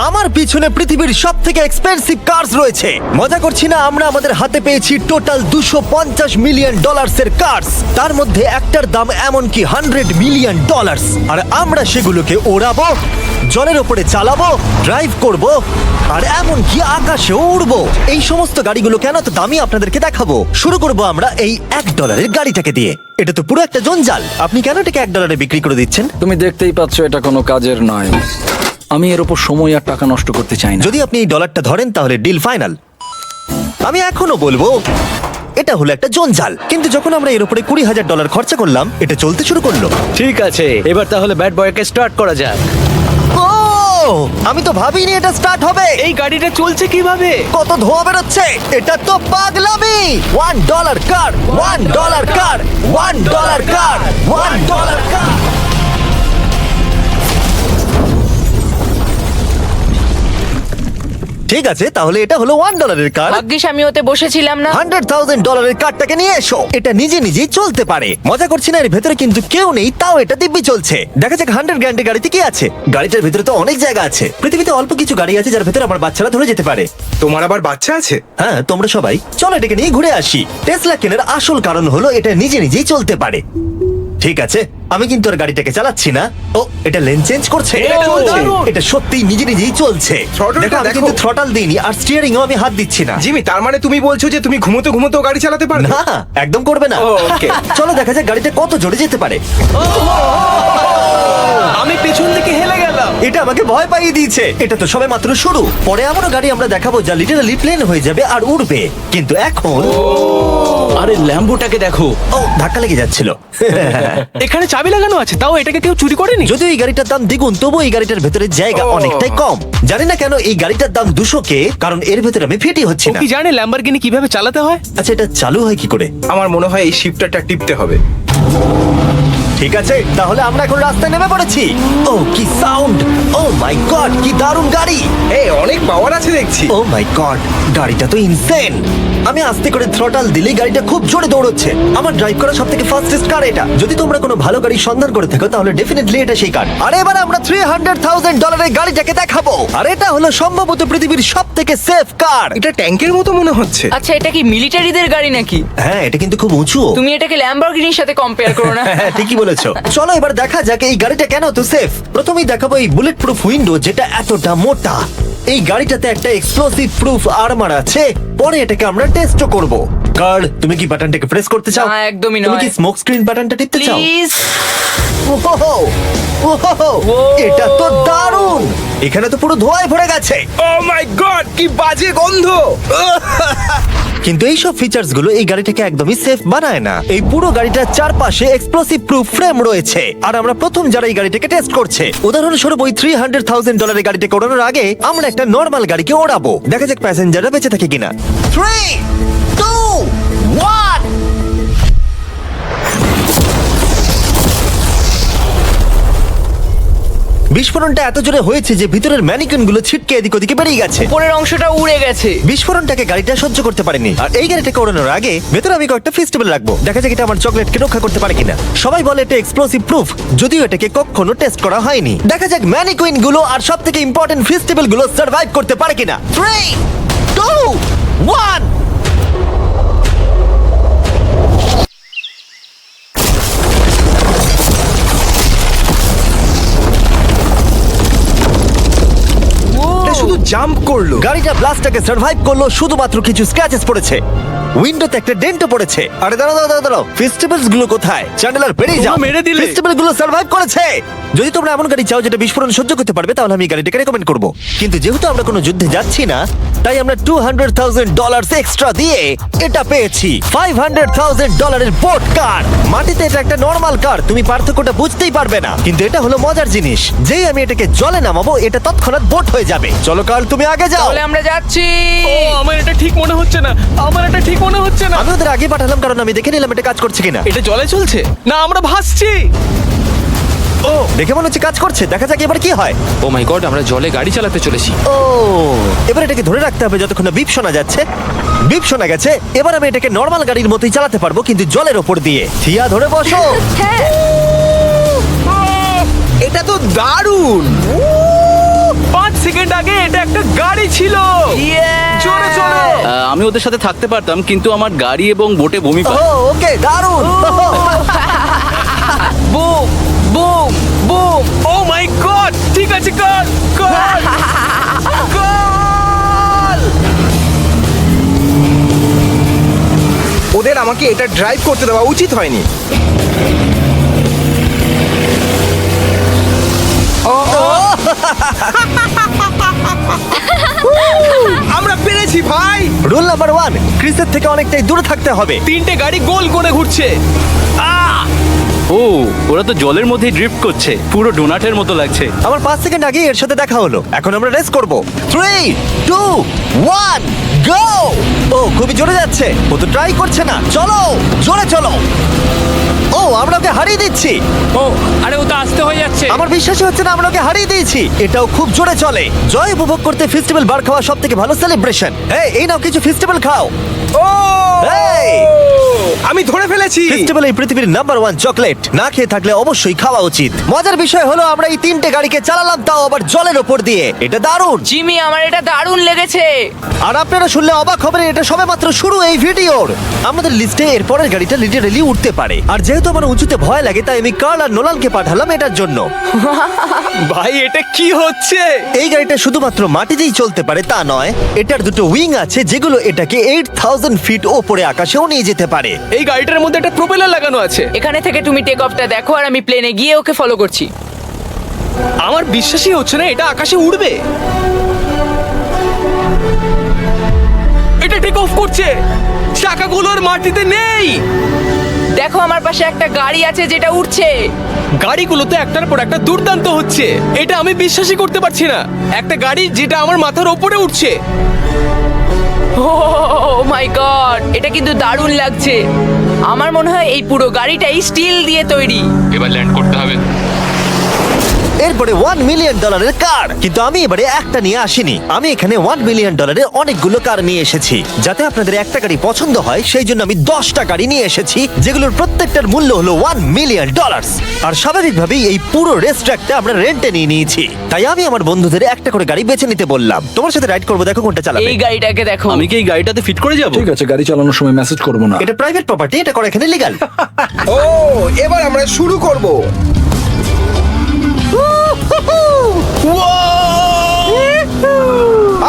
আমার পিছনে পৃথিবীর সব থেকে এক্সপেন্সিভ কার্স রয়েছে। মজা করছি না, আমরা আমাদের হাতে পেয়েছি টোটাল $250 মিলিয়ন এর কার্স। তার মধ্যে একটার দাম এমনকি $100 মিলিয়ন। আর আমরা সেগুলোকে ওড়াবো, জলের ওপরে চালাবো, ড্রাইভ করব, আর এমনকি আকাশেও উড়বো। এই সমস্ত গাড়িগুলো কেন তো দামি আপনাদেরকে দেখাবো। শুরু করব আমরা এই $1 গাড়িটাকে দিয়ে। এটা তো পুরো একটা জঞ্জাল। আপনি কেন এটাকে $1 বিক্রি করে দিচ্ছেন? তুমি দেখতেই পাচ্ছ এটা কোনো কাজের নয়। আমি এর উপর সময় আর টাকা নষ্ট করতে চাই না। যদি আপনি এই ডলারটা ধরেন তাহলে ডিল ফাইনাল। আমি এখনো বলবো এটা হলো একটা জঞ্জাল, কিন্তু যখন আমরা এর উপরে $20,000 খরচা করলাম, এটা চলতে শুরু করলো। ঠিক আছে, এবার তাহলে ব্যাড বয়কে স্টার্ট করা যাক। ও, আমি তো ভাবিনি এটা স্টার্ট হবে। এই গাড়িটা চলছে কিভাবে? কত ধোঁয়া বেরোচ্ছে, এটা তো পাগলামি। $1 কার, $1 কার, $1 কার, $1 কার। ঠিক আছে, তাহলে এটা হলো $1 কার। ভাগ্যিস আমি ওতে বসেছিলাম না। $100,000 কারটাকে নিয়ে এসো। এটা নিজে নিজেই চলতে পারে। মজা করছি না, এর ভেতরে কিন্তু কেউ নেই, তাও এটা দিব্যি চলছে। দেখা যাক 100 গ্র্যান্ডের গাড়িতে কি আছে। গাড়িটার ভেতরে তো অনেক জায়গা আছে। পৃথিবীতে অল্প কিছু গাড়ি আছে যার ভেতরে আমার বাচ্চারা ধরে যেতে পারে। তোমার আবার বাচ্চা আছে? হ্যাঁ, তোমরা সবাই চলো এটাকে নিয়ে ঘুরে আসি। টেসলা কেনার আসল কারণ হলো এটা নিজে নিজেই চলতে পারে। ঠিক আছে, আমি কিন্তু আর গাড়িটাকে চালাচ্ছি না। ও, এটা লেন চেঞ্জ করছে। এটা চলছে। এটা সত্যিই নিজে নিজেই চলছে। Throttle-টা দেখো, আমি দেখো। কিন্তু থ্রটাল দিইনি আর স্টিয়ারিংও আমি হাত দিচ্ছি না। জিমি, তার মানে তুমি বলছো যে তুমি ঘুমোতে ঘুমোতেও গাড়ি চালাতে পারবে? না, একদম করবে না। ও, okay. চলো দেখা যাক গাড়িটা কত জোরে যেতে পারে। আমি পেছন থেকে হেলে গেলাম। এটা আমাকে ভয় পাইয়ে দিয়েছে। এটা তো সবে মাত্র শুরু। পরে এমনও গাড়ি আমরা দেখাবো যা লিটারালি প্লেন হয়ে যাবে আর উড়বে। কিন্তু এখন আরে ল্যাম্বোটাকে দেখো, ও, ধাক্কা লেগে যাচ্ছিল। এখানে চাবি লাগানো আছে, তাও এটাকে কেউ চুরি করেনি। যদিও এই গাড়িটার দাম দ্বিগুণ, তবু এই গাড়িটার ভেতরে জায়গা অনেকটাই কম। জানি না কেন এই গাড়িটার দাম 200K, কারণ এর ভেতরে আমি ফিটি হচ্ছি ও না। কি জানে ল্যাম্বরগিনি কিভাবে চালাতে হয়? আচ্ছা, এটা চালু হয় কি করে? আমার মনে হয় এই শিফটারটা টিপতে হবে। ঠিক আছে, তাহলে আমরা এখন রাস্তায় নেমে পড়েছি। ও, কি সাউন্ড! ও মাই গড, কি দারুণ গাড়ি! এই অনেক পাওয়ার আছে দেখছি। ও মাই গড, গাড়িটা তো ইনসেন। আমি আস্তে করে থ্রটাল দিলেই গাড়িটা খুব জোরে দৌড়চ্ছে। আমার ড্রাইভ করা সবথেকে ফাস্টেস্ট কার এটা। যদি তোমরা কোনো ভালো গাড়ির সন্ধান করে থাকো তাহলে ডেফিনেটলি এটা সেই কার। আর এবার আমরা $300,000 গাড়িটাকে দেখাবো। আর এটা হলো সম্ভবত পৃথিবীর সবথেকে সেফ কার। এটা ট্যাঙ্কের মতো মনে হচ্ছে। আচ্ছা, এটা কি মিলিটারিদের গাড়ি নাকি? হ্যাঁ, এটা কিন্তু খুব উঁচু। তুমি এটাকে ল্যাম্বরগিনির সাথে কম্পেয়ার করো না। হ্যাঁ, ঠিকই বলেছো। চলো এবার দেখা যাক এই গাড়িটা কেন তো সেফ। প্রথমেই দেখাবো এই বুলেট প্রুফ উইন্ডো, যেটা এতটা মোটা। এই গাড়িটাতে একটা এক্সপ্লোসিভ প্রুফ আর্মার আছে। পরে এটাকে আমরা টেস্ট করব। কার্ল, তুমি কি বাটনটাকে প্রেস করতে চাও? না, একদমই তুমি নয়। কি স্মোক স্ক্রিন বাটনটা টিপতে চাও? প্লিজ। ওহো, ওহো, এটা তো দারুণ। এখানে তো পুরো ধোঁয়ায় ভরে গেছে। ও মাই গড, কি বাজে গন্ধ! কিন্তু এই সব ফিচার্স গুলো এই গাড়িটাকে একদমই সেফ বানায় না। এই পুরো গাড়িটার চারপাশে এক্সপ্লোসিভ প্রুফ ফ্রেম রয়েছে। আর আমরা প্রথম যারা এই গাড়িটাকে টেস্ট করছে, উদাহরণস্বরূপ ওই $300,000 গাড়িটাকে ওড়ানোর আগে আমরা একটা নর্মাল গাড়িকে ওড়াবো। দেখা যাক প্যাসেঞ্জাররা বেঁচে থাকে কিনা। 3, 2, 1। বিস্ফোরণটা এত জোরে হয়েছে যে ভিতরের ম্যানিকুইন গুলো ছিটকে এদিক ওদিকে বেরিয়ে গেছে। উপরের অংশটা উড়ে গেছে। বিস্ফোরণটাকে গাড়িটা সহ্য করতে পারেনি। আর এই গাড়িটাকে ওড়ানোর আগে ভেতরে আমি কয়েকটা ফেস্টিভ্যাল রাখবো। দেখা যাক এটা আমার চকলেটকে রক্ষা করতে পারে কিনা। সবাই বলে এটা এক্সপ্লোসিভ প্রুফ, যদিও এটাকে কখনো টেস্ট করা হয়নি। দেখা যাক ম্যানিকুইন গুলো আর সব থেকে ইম্পর্টেন্ট ফেস্টিভ্যাল গুলো সার্ভাইভ করতে পারে কিনা। 3, 2, 1। এটা শুধু জাম্প করলো। গাড়িটা ব্লাস্টটাকে সার্ভাইভ করলো, শুধুমাত্র কিছু স্ক্র্যাচেস পড়েছে। উইন্ডোতে একটা ডেন্টও পড়েছে। আরে দাঁড়াও দাঁড়াও দাঁড়াও, দাঁড়াও, ফেস্টিভ্যালস গুলো কোথায়? চ্যান্ডেলার বেরিয়ে যাও। তোমরা মেরে দিলে। ফেস্টিভ্যাল গুলো সার্ভাইভ করেছে। যদি তোমরা এমন গাড়ি চাও যেটা বিস্ফোরণ সহ্য করতে পারবে, তাহলে আমি এই গাড়িটাকে রেকমেন্ড করব। কিন্তু যেহেতু আমরা কোনো যুদ্ধে যাচ্ছি না, তাই আমরা $200,000 এক্সট্রা দিয়ে এটা পেয়েছি। $500,000 এর বোট কার। মাটিতে এটা একটা নর্মাল কার, তুমি পার্থক্যটা বুঝতেই পারবে না। কিন্তু এটা হলো মজার জিনিস, যেই আমি এটাকে জলে নামাবো এটা তৎক্ষণাৎ বোট হয়ে যাবে। চলো কার্ল, তুমি আগে যাও। তাহলে আমরা যাচ্ছি। ও, আমার এটা ঠিক মনে হচ্ছে না, আমার এটা ঠিক মনে হচ্ছে না। আমি ওদের আগে পাঠালাম কারণ আমি দেখে নিলাম এটা কাজ করছে কিনা। এটা জলে চলছে না, আমরা ভাসছি। ও, দেখে মনে হচ্ছে কাজ করছে। দেখা যাক এবার কি হয়। ও মাই গড, আমরা জলে গাড়ি চালাতে চলেছি। ও, এবার এটাকে ধরে রাখতে হবে যতক্ষণ না বিপ শোনা যাচ্ছে। বিপ শোনা গেছে। এবার আমি এটাকে নর্মাল গাড়ির মতোই চালাতে পারবো, কিন্তু জলের ওপর দিয়ে। থিয়া, ধরে বসো। হ্যাঁ। এটা তো দারুণ। 5 সেকেন্ড আগে এটা একটা গাড়ি ছিল। জোরে চলো। আমি ওদের সাথে থাকতে পারতাম, কিন্তু আমার গাড়ি এবং বোটে বমি ও পায়। ওকে দারুণ বুম বুম বুম। ও মাই গড, ঠিক আছে, কর কর কর। ওদের আমাকে এটা ড্রাইভ করতে দেওয়া উচিত হয়নি। আমরা পেরেছি ভাই। রুল নাম্বার 1, ক্রিসের থেকে অনেকটাই দূরে থাকতে হবে। তিনটে গাড়ি গোল করে ঘুরছে। ও, ওরা তো জলের মধ্যেই ড্রিফট করছে, পুরো ডোনাটের মতো লাগছে। আমার 5 সেকেন্ড আগে এর সাথে দেখা হলো। এখন আমরা রেস করব। 3, 2, 1, গো! ও খুবই জোরে যাচ্ছে। ও তো ট্রাই করছে না। চলো, জোরে চলো। ও আমরা ওকে হারিয়ে দিচ্ছি। ও আরে ও তো আসতে হয়ে যাচ্ছে। আমার বিশ্বাসই হচ্ছে না আমরা ওকে হারিয়ে দিয়েছি। এটাও খুব জোরে চলে। জয় উপভোগ করতে ফেস্টিভ্যাল বার খাওয়া সব থেকে ভালো সেলিব্রেশন। এই নাও কিছু ফেস্টিভ্যাল খাও। ও এই! আমি ধরে ফেলেছি। ফেস্টিভ্যাল এই পৃথিবীর নাম্বার 1 চকলেট। না খেয়ে থাকলে অবশ্যই খাওয়া উচিত। মজার বিষয় হলো আমরা এই তিনটে গাড়িকে চালালাম, তাও আবার জলের ওপর দিয়ে। এটা দারুণ। জিমি, আমার এটা দারুণ লেগেছে। আর আপনারা শুনলে অবাক হবেন, এটা সবেমাত্র শুরু এই ভিডিওর। আমাদের লিস্টে এর পরের গাড়িটা লিটারালি উঠতে পারে। আর যেহেতু আমার উঁচুতে ভয় লাগে, তাই আমি কার্ল আর নোলানকে পাঠালাম এটার জন্য। ভাই এটা কি হচ্ছে? এই গাড়িটা শুধুমাত্র মাটিতেই চলতে পারে তা নয়, এটার দুটো উইং আছে যেগুলো এটাকে 8000 ফিট ওপরে আকাশেও নিয়ে যেতে পারে। এই গাড়িটার মধ্যে একটা প্রপেলার লাগানো আছে। এখানে থেকে তুমি টেক অফটা দেখো আর আমি প্লেনে গিয়ে ওকে ফলো করছি। আমার বিশ্বাসই হচ্ছে না এটা আকাশে উড়বে। এটা টেক অফ করছে, চাকাগুলোর মাটিতে নেই। দেখো আমার পাশে একটা গাড়ি আছে যেটা উঠছে। গাড়িগুলোতে একটার পর একটা দুর্দান্ত হচ্ছে। এটা আমি বিশ্বাসই করতে পারছি না, একটা গাড়ি যেটা আমার মাথার ওপরে উঠছে। ও মাই গড, এটা কিন্তু দারুণ লাগছে। আমার মনে হয় এই পুরো গাড়িটাই স্টিল দিয়ে তৈরি। এবার ল্যান্ড করতে হবে। এরপরে $1 মিলিয়ন কার। কিন্তু আমি এবারে একটা নিয়ে আসিনি। আমি এখানে $1 মিলিয়ন অনেকগুলো কার নিয়ে এসেছি। যাতে আপনাদের একটা গাড়ি পছন্দ হয় সেই জন্য আমি 10টা গাড়ি নিয়ে এসেছি, যেগুলোর প্রত্যেকটার মূল্য হলো $1 মিলিয়ন। আর স্বাভাবিকভাবেই এই পুরো রেস ট্র্যাকটা আমরা রেন্টে নিয়ে নিয়েছি। তাই আমি আমার বন্ধুদের একটা করে গাড়ি বেছে নিতে বললাম। তোমার সাথে রাইড করবো, দেখো কোনটা চালাবে। এই গাড়িটাকে দেখো। আমি কি এই গাড়িটাতে ফিট করে যাব? ঠিক আছে, গাড়ি চালানোর সময় মেসেজ করবো না। এটা প্রাইভেট প্রপার্টি, এটা করা এখানে লিগ্যাল। ও এবার আমরা শুরু করব।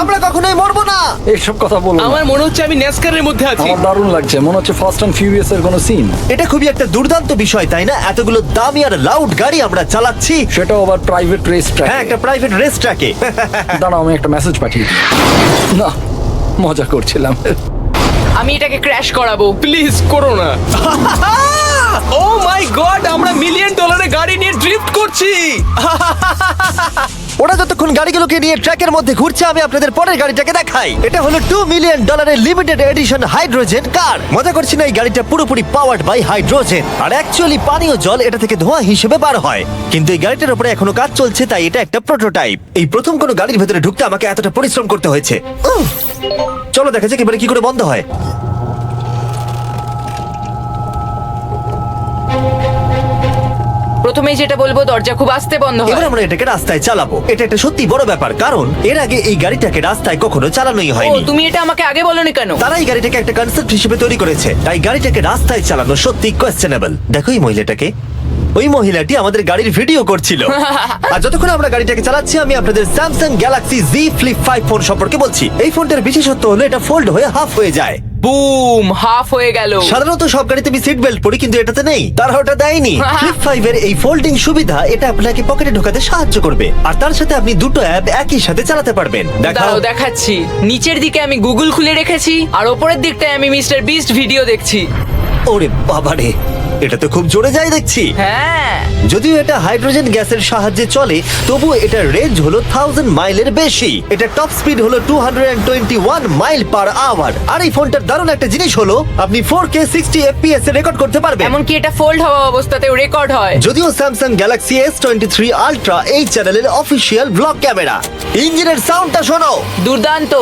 আমরা কখনোই মরবো না। এইসব কথা বলো না। আমার মনে হচ্ছে আমি ন্যাসকারের মধ্যে আছি। আমার দারুণ লাগছে, মনে হচ্ছে ফাস্ট অ্যান্ড ফিউরিয়াস এর কোনো সিন। এটা খুবই একটা দুর্দান্ত বিষয়, তাই না? এতগুলো দামি আর লাউড গাড়ি আমরা চালাচ্ছি। সেটাও আবার প্রাইভেট রেস ট্র্যাক। হ্যাঁ, একটা প্রাইভেট রেস ট্র্যাকে। দাঁড়াও, আমি একটা মেসেজ পাঠিয়ে দিই। না, মজা করছিলাম। আমি এটাকে ক্র্যাশ করাবো। প্লিজ করো না। ও মাই গড, আমরা $1 মিলিয়ন গাড়ি নিয়ে ড্রিফট করছি। ওরা যতক্ষণ গাড়িগুলোকে নিয়ে ট্র্যাকের মধ্যে ঘুরছে, আমি আপনাদের পরের গাড়িটাকে দেখাই। এটা হলো $2 million limited edition hydrogen car. মজা করছি না, এই গাড়িটা পুরোপুরি পাওয়ার্ড বাই হাইড্রোজেন। আর অ্যাকচুয়ালি পানীয় জল এটা থেকে ধোঁয়া হিসেবে বার হয়। কিন্তু এই গাড়িটার উপরে এখনো কাজ চলছে, তাই এটা একটা প্রোটোটাইপ। এই প্রথম কোনো গাড়ির ভেতরে ঢুকতে আমাকে এতটা পরিশ্রম করতে হয়েছে। চলো দেখা যাক এবারে কি করে বন্ধ হয়। প্রথমেই যেটা বলবো, দরজা খুব আস্তে বন্ধ এবার হয়। আমরা এটাকে রাস্তায় চালাবো। এটা একটা সত্যি বড় ব্যাপার, কারণ এর আগে এই গাড়িটাকে রাস্তায় কখনো চালানোই ও, হয়নি। তুমি এটা আমাকে আগে বলনি কেন? তারা এই গাড়িটাকে একটা কনসেপ্ট হিসেবে তৈরি করেছে, তাই গাড়িটাকে রাস্তায় চালানো সত্যি কোয়েশ্চেনেবল। দেখো এই মহিলাটাকে, ওই মহিলাটি আমাদের গাড়ির ভিডিও করছিল। আর যতক্ষণ আমরা গাড়িটাকে চালাচ্ছি, আমি আপনাদের Samsung Galaxy Z Flip 5 phone সম্পর্কে বলছি। এই ফোনটার বিশেষত্ব হলো এটা ফোল্ড হয়ে হাফ হয়ে যায়। বুম, হাফ হয়ে গেল। সাধারণত সব গাড়িতে আমি সিট বেল্ট পরি, কিন্তু এটাতে নেই। তারা ওটা দেয়নি। ফ্লিপ 5 এর এই ফোল্ডিং সুবিধা এটা আপনাকে পকেটে ঢোকাতে সাহায্য করবে। আর তার সাথে আপনি দুটো অ্যাপ একই সাথে চালাতে পারবেন। দেখাও। দাঁড়াও দেখাচ্ছি। নিচের দিকে আমি গুগল খুলে রেখেছি, আর ওপরের দিকটায় আমি মিস্টার বিস্ট ভিডিও দেখছি। ওরে বাবারে, এটা তো খুব জোরে যায় দেখছি। হ্যাঁ, যদিও এটা হাইড্রোজেন গ্যাসের সাহায্যে চলে, তবুও এটার রেঞ্জ হলো 1000 মাইলের বেশি। এটা টপ স্পিড হলো 221 মাইল পার আওয়ার। আর এই ফোনটার দারুণ একটা জিনিস হলো আপনি 4K 60 FPS এ রেকর্ড করতে পারবেন। এমনকি এটা ফোল্ড হওয়া অবস্থাতেও রেকর্ড হয়। যদিও স্যামসাং গ্যালাক্সি S23 আলট্রা এই চ্যানেলের অফিসিয়াল ব্লগ ক্যামেরা। ইঞ্জিনের সাউন্ডটা শোনো, দুর্দান্ত।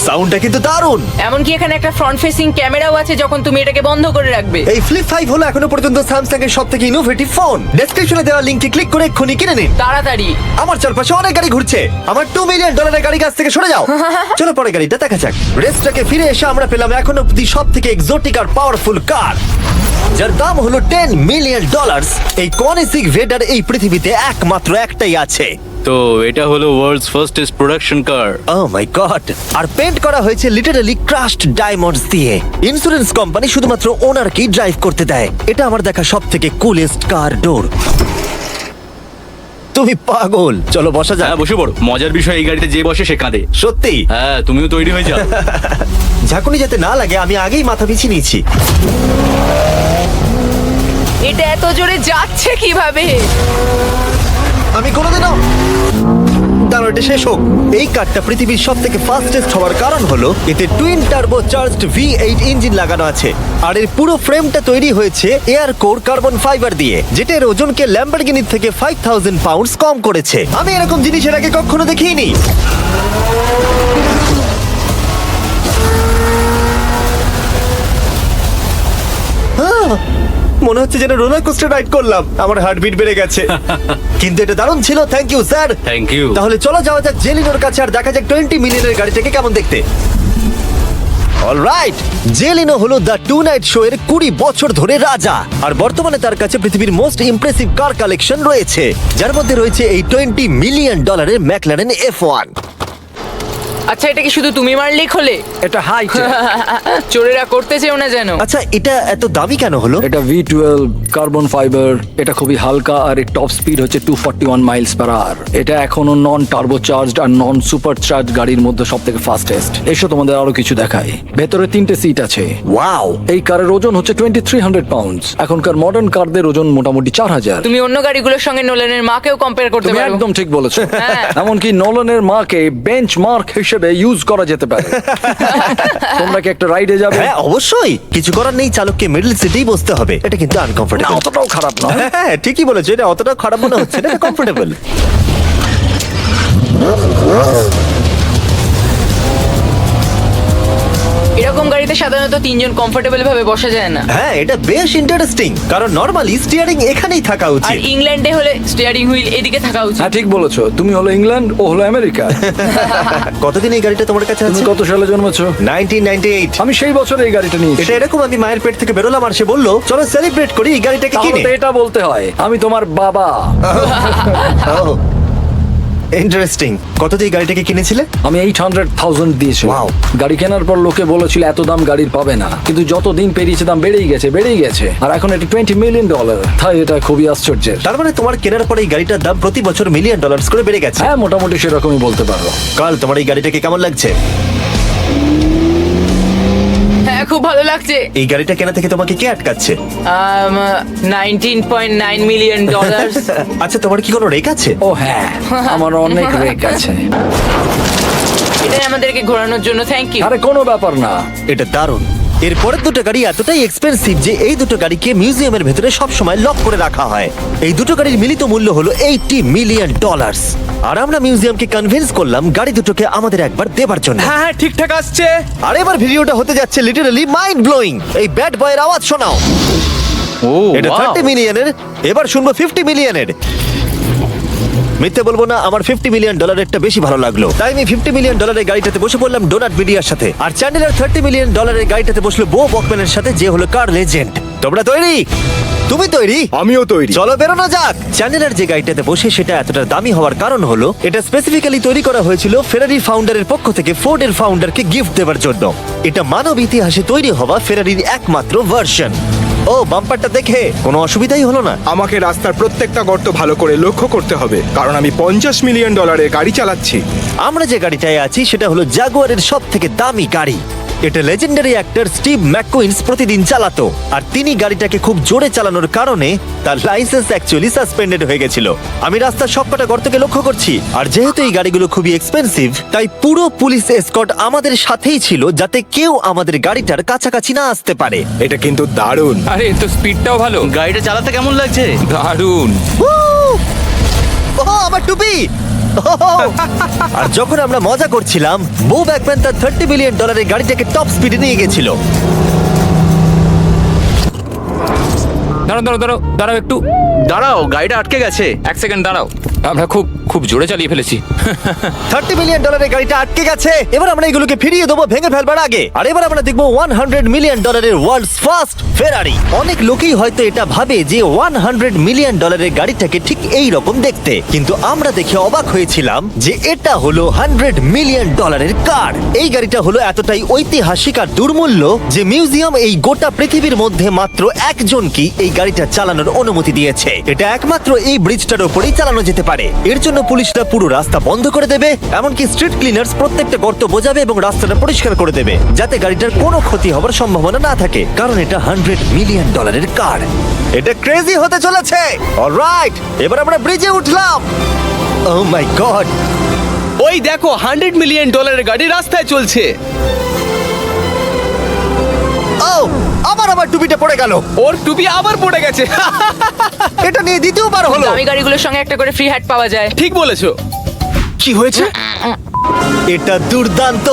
সাউন্ডটা কিন্তু দারুণ। এমনকি এখানে একটা ফ্রন্ট ফেসিং ক্যামেরাও আছে যখন তুমি এটাকে বন্ধ করে রাখবে। এই ফ্লিপ 5 হলো এখনো পর্যন্ত স্যামসাং এর সবথেকে ইনোভেটিভ ফোন। ডেসক্রিপশন ডেসক্রিপশনে দেওয়া লিংকে ক্লিক করে এক্ষুনি কিনে নিন। তাড়াতাড়ি। আমার চারপাশে অনেক গাড়ি ঘুরছে। আমার $2 মিলিয়ন গাড়ি কাছ থেকে সরে যাও। চলো পরে গাড়িটা দেখা যাক। রেসটাকে ফিরে এসে আমরা পেলাম এখন অব্দি সব থেকে এক্সোটিক আর পাওয়ারফুল কার, যার দাম হলো $10 মিলিয়ন। এই কনিসিক ভেডার এই পৃথিবীতে একমাত্র একটাই আছে। তো এটা হলো ওয়ার্ল্ডস ফার্স্টেস্ট প্রোডাকশন কার। ও মাই গড! আর পেন্ট করা হয়েছে লিটারালি ক্রাশড ডায়মন্ডস দিয়ে। ইন্স্যুরেন্স কোম্পানি শুধুমাত্র ওনারকেই ড্রাইভ করতে দেয়। এটা আমার দেখা সব থেকে কুলেস্ট কার ডোর। তুমি পাগল। চলো বসা যাক। হ্যাঁ বসে পড়ো। মজার বিষয় এই গাড়িতে যে বসে সে কাঁদে। সত্যি? হ্যাঁ তুমিও তৈরি হয়ে যাও। ঝাঁকুনি যাতে না লাগে আমি আগেই মাথা পিছিয়ে নিয়েছি। এটা এত জোরে যাচ্ছে কিভাবে? আমি কোনোদিনও দাঁড়ো, এটা শেষ হোক। এই কারটা পৃথিবীর সব থেকে ফাস্টেস্ট হওয়ার কারণ হলো এতে twin turbo charged V8 engine লাগানো আছে। আর এর পুরো ফ্রেমটা তৈরি হয়েছে এয়ার কোর কার্বন ফাইবার দিয়ে, যেটা এর ওজনকে ল্যাম্বরগিনির থেকে 5000 পাউন্ডস কম করেছে। আমি এরকম জিনিস এর আগে কখনো দেখিনি। মনে হচ্ছে যেন রোলার কোস্টার রাইড করলাম। আমার হার্টবিট বেড়ে গেছে। কিন্তু এটা দারুণ ছিল। Thank you sir. Thank you. তাহলে চলো যাওয়া যাক জেলিনোর কাছে আর দেখা যাক 20 মিলিয়নের গাড়িটাকে কেমন দেখতে। অলরাইট, জেলিনো হলো দ্য টু নাইট শো এর 20 বছর ধরে রাজা। আর বর্তমানে তার কাছে পৃথিবীর মোস্ট ইমপ্রেসিভ কার কালেকশন রয়েছে, যার মধ্যে রয়েছে এই $20 মিলিয়ন ম্যাকলারেন F1। আচ্ছা, এটা কি শুধু তুমি মারলেই খোলে? এটা হাই চোরেরা করতে চেও না যেন। আচ্ছা, এটা এত দামি কেন হলো? এটা V12 কার্বন ফাইবার। এটা খুবই হালকা আর এর টপ স্পিড হচ্ছে 241 মাইলস পার আওয়ার। এটা এখনো নন টার্বো চার্জড আর নন সুপার চার্জ গাড়ির মধ্যে সব থেকে ফাস্টেস্ট। এসো তোমাদের আরো কিছু দেখাই। ভেতরে 3টে সিট আছে। ওয়াও! এই কারের ওজন হচ্ছে 2300 পাউন্ডস। এখনকার মডার্ন কারদের ওজন মোটামুটি 4000। তুমি অন্য গাড়িগুলোর সঙ্গে নোলানের মাকেও কম্পেয়ার করতে তুমি পারো। একদম ঠিক বলেছো। হ্যাঁ। এমনকি নোলানের মাকে বেঞ্চমার্ক হিসেবে ইউজ করা যেতে পারে। তোমরা কি একটা রাইডে যাবে? হ্যাঁ অবশ্যই। কিছু করার নেই, চালককে মিডল সিটেই বসতে হবে। এটা কিন্তু না, আনকমফোর্টেবল। অতটাও খারাপ নয়। হ্যাঁ ঠিকই বলেছো, এটা অতটা খারাপ মনে হচ্ছে না, এটা কমফোর্টেবল। এরকম গাড়িতে সাধারণত 3 জন কমফোর্টেবল ভাবে বসা যায় না। হ্যাঁ এটা বেশ ইন্টারেস্টিং, কারণ নরমালি স্টিয়ারিং এখানেই থাকা আর উচিত। ইংল্যান্ডে হলে স্টিয়ারিং হুইল এদিকে থাকা উচিত। হ্যাঁ ঠিক বলেছো। তুমি হলো ইংল্যান্ড, ও হলো আমেরিকা। কতদিন এই গাড়িটা তোমার কাছে তুমি আছে? কত সালে জন্মেছো? 1998। আমি সেই বছর এই গাড়িটা নিয়েছি। এটা এরকম আমি মায়ের পেট থেকে বেরোলাম আর সে বললো চলো সেলিব্রেট করি এই গাড়িটাকে তাহলে কিনে। তো এটা বলতে হয় আমি তোমার বাবা। ইন্টারেস্টিং। কত দিয়ে এই গাড়িটাকে কিনেছিলে? আমি 800,000 দিয়েছি। Wow. গাড়ি কেনার পর লোকে বলেছিল এত দাম গাড়ির পাবে না, কিন্তু যত দিন পেরিয়েছে দাম বেড়েই গেছে। আর এখন এটা $20 মিলিয়ন। তাই এটা খুবই আশ্চর্যের। তার মানে তোমার কেনার পরে এই গাড়িটার দাম প্রতি বছর $1 মিলিয়ন করে বেড়ে গেছে। হ্যাঁ মোটামুটি সেরকমই বলতে পারো। কাল তোমার এই গাড়িটাকে কেমন লাগছে? হ্যাঁ খুব ভালো লাগছে। এই গাড়িটা কেনা থেকে তোমাকে কে আটকাচ্ছে? $19.9 মিলিয়ন। আচ্ছা তোমার কি কোনো রেক আছে? ও হ্যাঁ, আমার অনেক রেক আছে। এটাই আমাদেরকে ঘোরানোর জন্য থ্যাংক ইউ। আরে কোনো ব্যাপার না। এটা দারুণ। এর পরের দুটো গাড়ি এতটাই এক্সপেন্সিভ যে এই দুটো গাড়িকে মিউজিয়ামের ভেতরে সব সময় লক করে রাখা হয়। এই দুটো গাড়ির মিলিত মূল্য হলো $80 মিলিয়ন। আর আমরা মিউজিয়ামকে কনভিন্স করলাম গাড়ি দুটোকে আমাদের একবার দেবার জন্য। হ্যাঁ হ্যাঁ ঠিকঠাক আসছে। আর এবার ভিডিওটা হতে যাচ্ছে লিটারালি মাইন্ড ব্লোয়িং। এই ব্যাড বয়ের আওয়াজ শোনাও। ও এটা wow! 30 মিলিয়নের, এবার শুনবো 50 মিলিয়নের। মিথ্যে বলবো না, আমার $50 মিলিয়ন বেশি ভালো লাগলো, তাই আমি $50 মিলিয়ন গাড়িটাতে বসে পড়লাম ডোনাট মিডিয়ার সাথে। আর চ্যান্ডেলার $30 মিলিয়ন গাড়িটাতে বসলো বো বকম্যানের সাথে, যে হলো কার লেজেন্ড। তোমরা তৈরি? তুমি তৈরি? আমিও তৈরি। চলো বেরোনো যাক। চ্যান্ডেলার যে গাড়িটাতে বসে সেটা এতটা দামি হওয়ার কারণ হলো এটা স্পেসিফিক্যালি তৈরি করা হয়েছিল ফেরারি ফাউন্ডারের পক্ষ থেকে ফোর্ডের ফাউন্ডারকে গিফট দেওয়ার জন্য। এটা মানব ইতিহাসে তৈরি হওয়া ফেরারির একমাত্র ভার্সন। ও বাম্পারটা দেখে কোনো অসুবিধাই হলো না। আমাকে রাস্তার প্রত্যেকটা গর্ত ভালো করে লক্ষ্য করতে হবে, কারণ আমি $50 মিলিয়ন গাড়ি চালাচ্ছি। আমরা যে গাড়িটায় আছি সেটা হলো জাগুয়ারের সব থেকে দামি গাড়ি। এটা লেজেন্ডারি অ্যাক্টর স্টিভ ম্যাককুইন্স প্রতিদিন চালাতো, আর তিনি গাড়িটাকে খুব জোরে চালানোর কারণে তার লাইসেন্স অ্যাকচুয়ালি সাসপেন্ডেড হয়ে গেছিল। আমি রাস্তার সবকটা গর্তকে লক্ষ্য করছি, আর যেহেতু এই গাড়িগুলো খুবই এক্সপেন্সিভ তাই পুরো পুলিশ এসকর্ট আমাদের সাথেই ছিল, যাতে কেউ আমাদের গাড়িটার কাছাকাছি না আসতে পারে। এটা কিন্তু দারুণ। আরে এর তো স্পিডটাও ভালো। গাড়িটা চালাতে কেমন লাগছে? দারুণ। ওহ, আমার টুপি! ওহ! আর যখন আমরা মজা করছিলাম, বো ব্যাকম্যান তার $30 মিলিয়ন গাড়িটাকে টপ স্পিডে নিয়ে গেছিল। দাঁড়াও দাঁড়াও দাঁড়াও দাঁড়াও একটু। দাঁড়াও, গাড়িটা আটকে গেছে। এক সেকেন্ড দাঁড়াও, আমরা খুব জোরে চালিয়ে ফেলেছি। $30 মিলিয়ন গাড়িটা আটকে গেছে। এবার আমরা এগুলোকে ফিরিয়ে দেবো ভেঙে ফেলবার আগে। আর এবার আমরা দেখবো $100 মিলিয়ন ওয়ার্ল্ডস ফার্স্ট ফেরারি। অনেক লোকেই হয়তো এটা ভাবে যে $100 মিলিয়ন গাড়িটাকে ঠিক এই রকম দেখতে, কিন্তু আমরা দেখে অবাক হয়েছিলাম যে এটা হলো $100 মিলিয়ন কার। এই গাড়িটা হলো এতটাই ঐতিহাসিক আর দুর্মূল্য যে মিউজিয়াম এই গোটা পৃথিবীর মধ্যে মাত্র একজনকেই এই গাড়িটা চালানোর অনুমতি দিয়েছে। এটা একমাত্র এই ব্রিজটার উপরেই চালানো যেতে পারে। এর জন্য পুলিশরা পুরো রাস্তা বন্ধ করে দেবে, এমনকি স্ট্রিট ক্লিনার্স প্রত্যেকটা গর্ত বোঝাবে এবং রাস্তাটা পরিষ্কার করে দেবে, যাতে গাড়িটার কোনো ক্ষতি হবার সম্ভাবনা না থাকে, কারণ এটা $100 মিলিয়ন কার। এটা ক্রেজি হতে চলেছে। অলরাইট, এবার আমরা ব্রিজে উঠলাম। ও মাই গড, ওই দেখো, $100 মিলিয়ন গাড়ি রাস্তায় চলছে। ও আমার টুপিটা পড়ে গেল। ওর টুপি আবার পড়ে গেছে। এটা নিয়ে দ্বিতীয়বার হলো। দামি গাড়িগুলোর সঙ্গে একটা করে ফ্রি হ্যাট পাওয়া যায়। ঠিক বলেছো। কি হয়েছে? এটা দুর্দান্ত।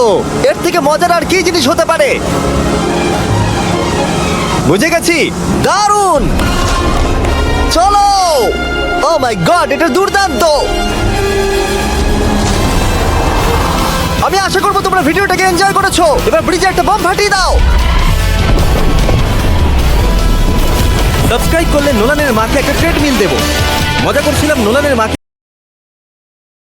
এর থেকে মজার আর কি জিনিস হতে পারে? বুঝে গেছি, দারুণ। চলো। ও মাই গড, এটা দুর্দান্ত। আমি আশা করবো তোমরা ভিডিওটাকে এনজয় করেছো। এবার ব্রিজে একটা বম ফাটিয়ে দাও। সাবস্ক্রাইব করলে নোলানের মাকে একটা ট্রেডমিল দেবো। মজা করছিলাম, নোলানের মাকে